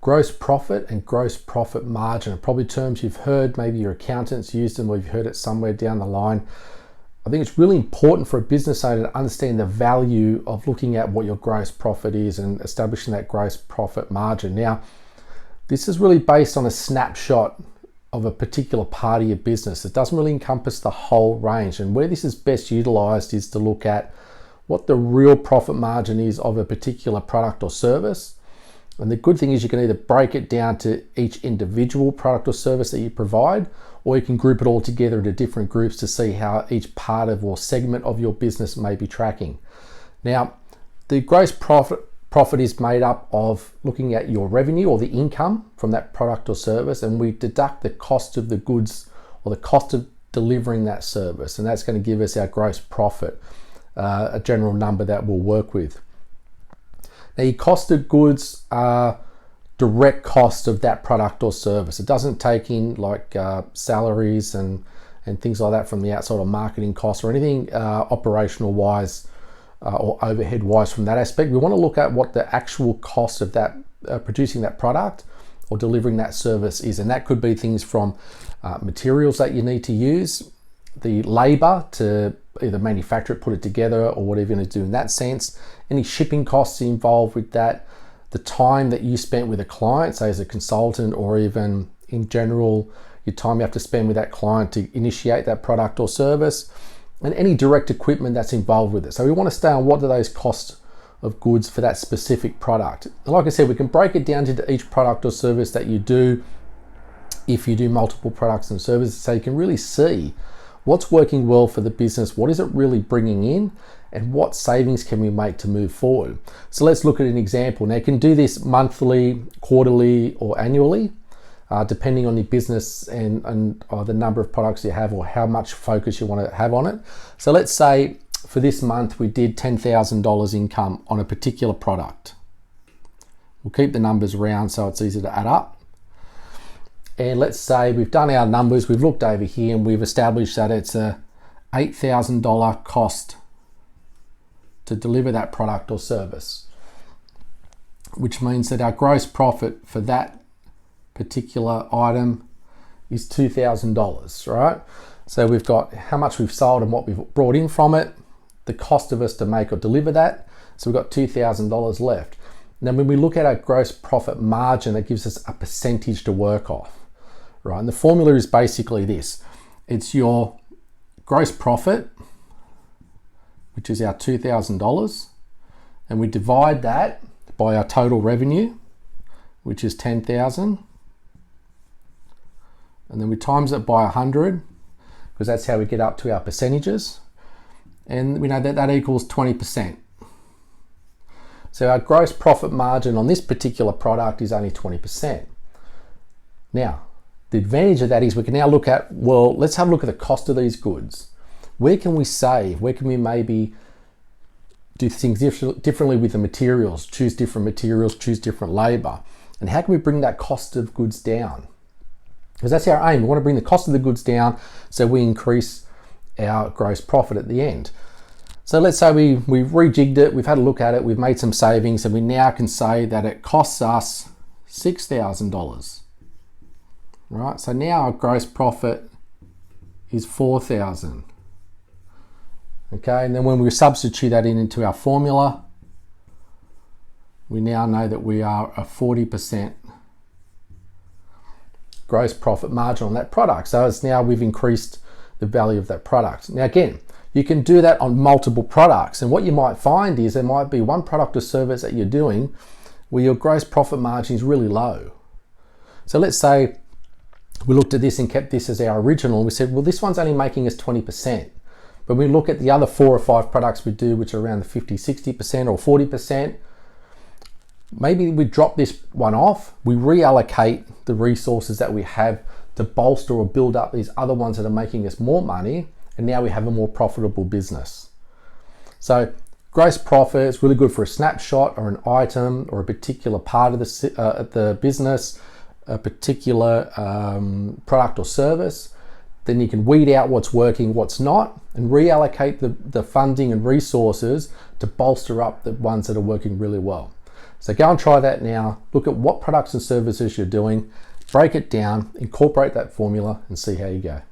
Gross profit and gross profit margin are probably terms you've heard, maybe your accountants used them or you've heard it somewhere down the line. I think it's really important for a business owner to understand the value of looking at what your gross profit is and establishing that gross profit margin. Now, this is really based on a snapshot of a particular part of your business. It doesn't really encompass the whole range. And where this is best utilized is to look at what the real profit margin is of a particular product or service. And the good thing is you can either break it down to each individual product or service that you provide, or you can group it all together into different groups to see how each part of or segment of your business may be tracking. Now, the gross profit is made up of looking at your revenue or the income from that product or service, and we deduct the cost of the goods or the cost of delivering that service, and that's going to give us our gross profit, a general number that we'll work with. Now, your cost of goods are direct cost of that product or service. It doesn't take in like salaries and things like that from the outside, or marketing costs or anything operational wise or overhead wise from that aspect. We want to look at what the actual cost of that producing that product or delivering that service is, and that could be things from materials that you need to use, the labor to either manufacture it, put it together, or whatever you're going to do in that sense, any shipping costs involved with that, the time that you spent with a client, say as a consultant, or even in general, your time you have to spend with that client to initiate that product or service, and any direct equipment that's involved with it. So we want to stay on what are those costs of goods for that specific product. And like I said, we can break it down to each product or service that you do if you do multiple products and services, so you can really see what's working well for the business, what is it really bringing in, and what savings can we make to move forward. So let's look at an example. Now, you can do this monthly, quarterly, or annually, depending on your business and the number of products you have or how much focus you want to have on it. So let's say for this month we did $10,000 income on a particular product. We'll keep the numbers round so it's easy to add up. And let's say we've done our numbers, we've looked over here and we've established that it's a $8,000 cost to deliver that product or service, which means that our gross profit for that particular item is $2,000, right? So we've got how much we've sold and what we've brought in from it, the cost of us to make or deliver that. So we've got $2,000 left. Now, when we look at our gross profit margin, that gives us a percentage to work off. Right, and the formula is basically this. It's your gross profit, which is our $2,000, and we divide that by our total revenue, which is $10,000, and then we times it by 100, because that's how we get up to our percentages, and we know that that equals 20%. So our gross profit margin on this particular product is only 20%. Now, the advantage of that is we can now look at, well, let's have a look at the cost of these goods. Where can we save? Where can we maybe do things differently with the materials, choose different materials, choose different labor? And how can we bring that cost of goods down? Because that's our aim. We want to bring the cost of the goods down so we increase our gross profit at the end. So let's say we've rejigged it, we've had a look at it, we've made some savings, and we now can say that it costs us $6,000. Right, so now our gross profit is $4,000. Okay, and then when we substitute that into our formula, we now know that we are a 40% gross profit margin on that product. So it's now we've increased the value of that product. Now again, you can do that on multiple products, and what you might find is there might be one product or service that you're doing where your gross profit margin is really low. So let's say we looked at this and kept this as our original, and we said, well, this one's only making us 20%. But we look at the other 4 or 5 products we do, which are around the 50, 60% or 40%, maybe we drop this one off, we reallocate the resources that we have to bolster or build up these other ones that are making us more money, and now we have a more profitable business. So gross profit is really good for a snapshot or an item or a particular part of the business, a particular product or service. Then you can weed out what's working, what's not, and reallocate the funding and resources to bolster up the ones that are working really well. So go and try that now. Look at what products and services you're doing, break it down, incorporate that formula, and see how you go.